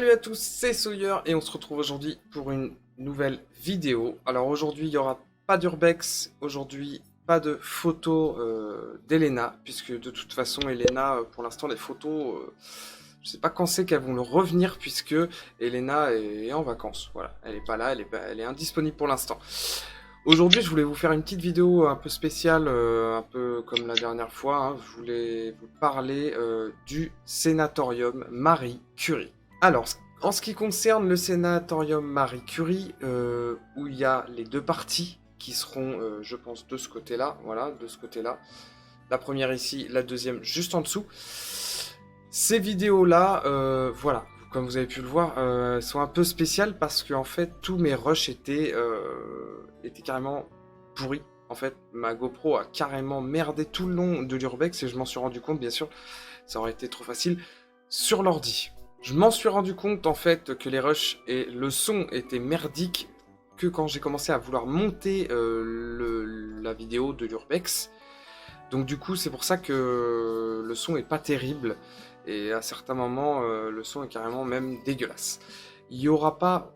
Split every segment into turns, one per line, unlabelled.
Salut à tous, c'est Sawyer et on se retrouve aujourd'hui pour une nouvelle vidéo. Alors aujourd'hui il n'y aura pas d'urbex, aujourd'hui pas de photos d'Elena, puisque de toute façon Elena, pour l'instant les photos, je sais pas quand c'est qu'elles vont le revenir, puisque Elena est en vacances. Voilà, elle est pas là, elle est indisponible pour l'instant. Aujourd'hui, je voulais vous faire une petite vidéo un peu spéciale, un peu comme la dernière fois, hein. Je voulais vous parler du Sénatorium Marie Curie. Alors, en ce qui concerne le Sénatorium Marie Curie, où il y a les deux parties qui seront, je pense, de ce côté-là, voilà, de ce côté-là. La première ici, la deuxième juste en dessous. Ces vidéos-là, voilà, comme vous avez pu le voir, sont un peu spéciales parce que en fait, tous mes rushs étaient carrément pourris. En fait, ma GoPro a carrément merdé tout le long de l'urbex et je m'en suis rendu compte, bien sûr, ça aurait été trop facile, sur l'ordi. Je m'en suis rendu compte, en fait, que les rushs et le son étaient merdiques que quand j'ai commencé à vouloir monter la vidéo de l'urbex. Donc du coup, c'est pour ça que le son est pas terrible. Et à certains moments, le son est carrément même dégueulasse. Il n'y aura pas,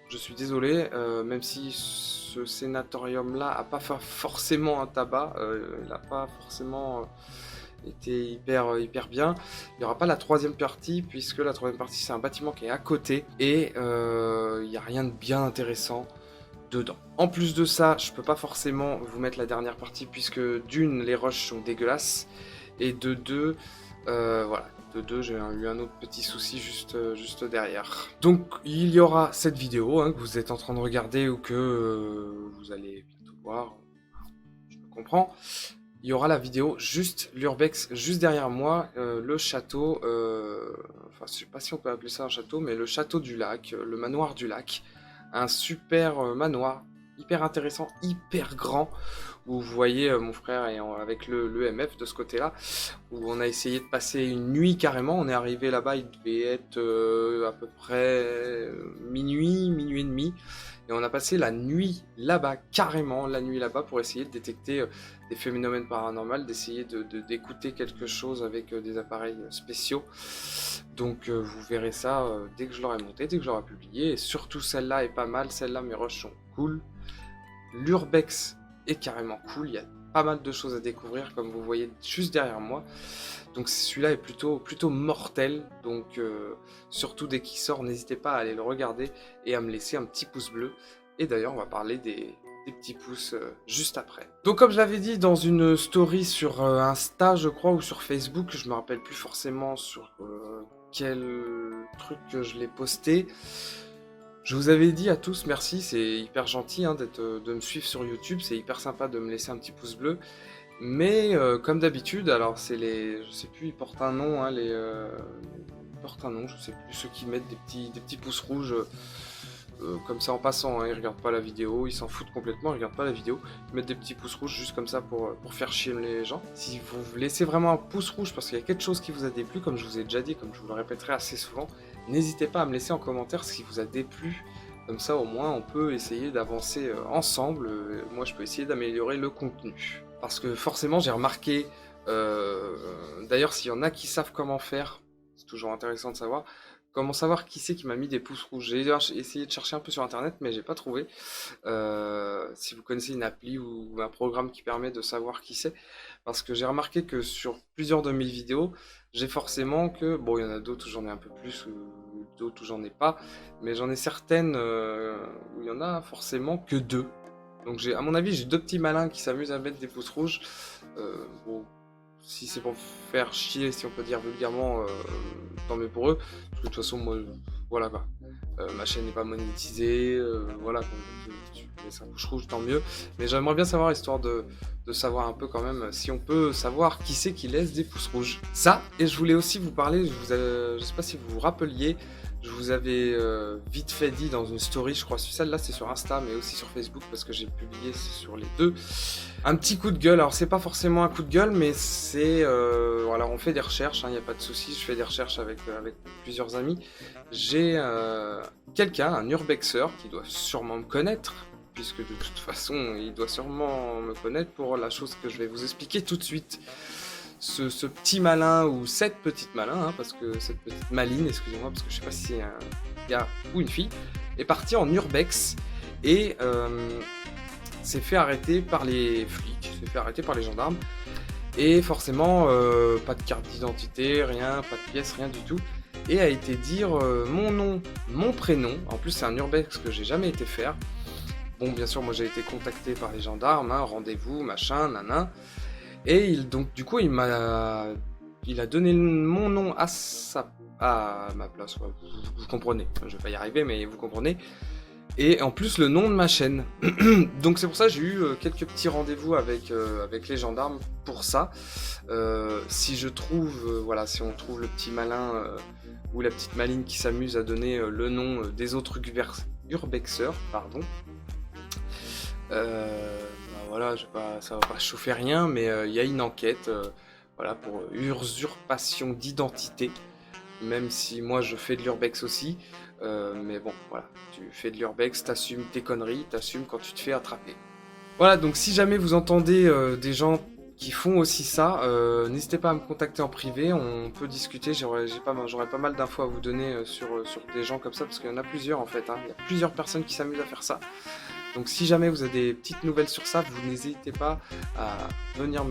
je suis désolé, même si ce sénatorium-là a pas fait forcément un tabac, il n'a pas forcément été hyper bien. Il n'y aura pas la troisième partie, puisque la troisième partie c'est un bâtiment qui est à côté, et il n'y a rien de bien intéressant dedans. En plus de ça, je peux pas forcément vous mettre la dernière partie, puisque d'une, les rushs sont dégueulasses, et de deux, voilà. De deux, j'ai eu un autre petit souci juste derrière. Donc, il y aura cette vidéo hein, que vous êtes en train de regarder ou que vous allez bientôt voir. Je me comprends. Il y aura la vidéo juste l'urbex juste derrière moi, le château. Enfin, je sais pas si on peut appeler ça un château, mais le château du lac, le manoir du lac, un super manoir, hyper intéressant, hyper grand. Où vous voyez mon frère et avec le MF de ce côté-là, où on a essayé de passer une nuit carrément. On est arrivé là-bas, il devait être à peu près minuit et demi. Et on a passé la nuit là-bas, carrément la nuit là-bas, pour essayer de détecter des phénomènes paranormaux, d'essayer d'écouter quelque chose avec des appareils spéciaux. Donc vous verrez ça dès que je l'aurai monté, dès que je l'aurai publié. Et surtout celle-là est pas mal, celle-là mes rushs sont cool. L'urbex est carrément cool, il y a pas mal de choses à découvrir comme vous voyez juste derrière moi. Donc celui-là est plutôt mortel, donc surtout dès qu'il sort, n'hésitez pas à aller le regarder et à me laisser un petit pouce bleu. Et d'ailleurs on va parler des petits pouces juste après. Donc comme je l'avais dit dans une story sur Insta je crois, ou sur Facebook, je me rappelle plus forcément sur quel truc que je l'ai posté. Je vous avais dit à tous merci, c'est hyper gentil hein, de me suivre sur YouTube, c'est hyper sympa de me laisser un petit pouce bleu. Mais comme d'habitude, alors c'est je sais plus, ils portent un nom, hein, ils portent un nom, je sais plus, ceux qui mettent des petits pouces rouges comme ça en passant, hein, ils regardent pas la vidéo, ils s'en foutent complètement, ils regardent pas la vidéo, ils mettent des petits pouces rouges juste comme ça pour faire chier les gens. Si vous laissez vraiment un pouce rouge parce qu'il y a quelque chose qui vous a déplu, comme je vous ai déjà dit, comme je vous le répéterai assez souvent, n'hésitez pas à me laisser en commentaire ce qui vous a déplu. Comme ça, au moins, on peut essayer d'avancer ensemble. Moi, je peux essayer d'améliorer le contenu. Parce que forcément, j'ai remarqué... D'ailleurs, s'il y en a qui savent comment faire, c'est toujours intéressant de savoir. Comment savoir qui c'est qui m'a mis des pouces rouges. J'ai essayé de chercher un peu sur Internet, mais j'ai pas trouvé. Si vous connaissez une appli ou un programme qui permet de savoir qui c'est. Parce que j'ai remarqué que sur plusieurs de mes vidéos, j'ai forcément que... Bon, il y en a d'autres où j'en ai un peu plus, ou d'autres où j'en ai pas. Mais j'en ai certaines où il y en a forcément que deux. Donc à mon avis, j'ai deux petits malins qui s'amusent à mettre des pouces rouges. Bon, si c'est pour faire chier, si on peut dire vulgairement, tant mieux pour eux. Parce que de toute façon, moi, voilà quoi. Ma chaîne n'est pas monétisée, voilà. Tu laisses un pouce rouge, tant mieux. Mais j'aimerais bien savoir, histoire de savoir un peu quand même, si on peut savoir qui c'est qui laisse des pouces rouges. Ça, et je voulais aussi vous parler, je sais pas si vous vous rappeliez, je vous avais vite fait dit dans une story, je crois, celle-là c'est sur Insta, mais aussi sur Facebook, parce que j'ai publié sur les deux. Un petit coup de gueule, alors c'est pas forcément un coup de gueule, mais c'est... alors on fait des recherches, il n'y a pas de souci, je fais des recherches avec plusieurs amis. J'ai quelqu'un, un urbexeur, qui doit sûrement me connaître, puisque de toute façon, il doit sûrement me connaître pour la chose que je vais vous expliquer tout de suite. ce petit malin ou cette petite malin, hein, parce que cette petite maline, excusez-moi, parce que je sais pas si c'est un gars ou une fille, est parti en urbex et s'est fait arrêter par les flics, s'est fait arrêter par les gendarmes. Et forcément, pas de carte d'identité, rien, pas de pièce, rien du tout. Et a été dire mon nom, mon prénom. En plus, c'est un urbex que j'ai jamais été faire. Bon, bien sûr, moi j'ai été contacté par les gendarmes, hein, rendez-vous, machin, nanan. Et donc, du coup, il a donné mon nom à ma place. Ouais, vous comprenez. Je vais pas y arriver, mais vous comprenez. Et en plus le nom de ma chaîne. Donc c'est pour ça que j'ai eu quelques petits rendez-vous avec les gendarmes pour ça. Si je trouve, voilà, si on trouve le petit malin ou la petite maline qui s'amuse à donner le nom des autres urbexeurs, pardon. Voilà, ça va pas chauffer rien, mais il y a une enquête voilà, pour usurpation d'identité. Même si moi je fais de l'urbex aussi, mais bon, voilà, tu fais de l'urbex, t'assumes tes conneries, t'assumes quand tu te fais attraper. Voilà, donc si jamais vous entendez des gens qui font aussi ça, n'hésitez pas à me contacter en privé, on peut discuter, j'aurais pas mal d'infos à vous donner sur des gens comme ça, parce qu'il y en a plusieurs en fait, hein. Il y a plusieurs personnes qui s'amusent à faire ça. Donc si jamais vous avez des petites nouvelles sur ça, vous n'hésitez pas à venir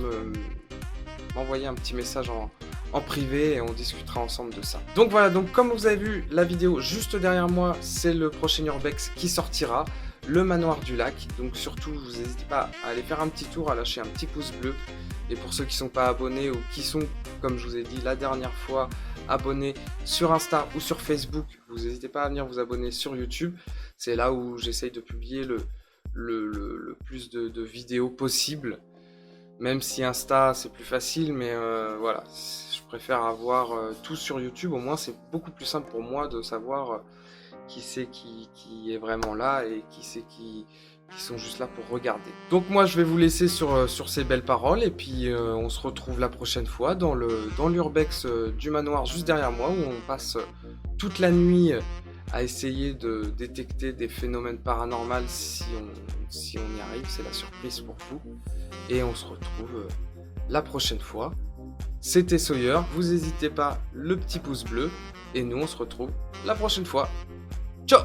m'envoyer un petit message en privé et on discutera ensemble de ça. Donc voilà, donc comme vous avez vu la vidéo juste derrière moi, c'est le prochain urbex qui sortira, le manoir du lac. Donc surtout, vous n'hésitez pas à aller faire un petit tour, à lâcher un petit pouce bleu. Et pour ceux qui ne sont pas abonnés ou qui sont, comme je vous ai dit la dernière fois, abonnés sur Insta ou sur Facebook, vous n'hésitez pas à venir vous abonner sur YouTube. C'est là où j'essaye de publier le plus de vidéos possible. Même si Insta c'est plus facile, mais voilà, je préfère avoir tout sur YouTube. Au moins c'est beaucoup plus simple pour moi de savoir qui c'est qui est vraiment là et qui c'est qui sont juste là pour regarder. Donc moi je vais vous laisser sur ces belles paroles et puis on se retrouve la prochaine fois dans l'urbex du manoir juste derrière moi, où on passe toute la nuit à essayer de détecter des phénomènes paranormaux si on y arrive. C'est la surprise pour vous. Et on se retrouve la prochaine fois. C'était Sawyer, vous n'hésitez pas, le petit pouce bleu. Et nous on se retrouve la prochaine fois. Ciao!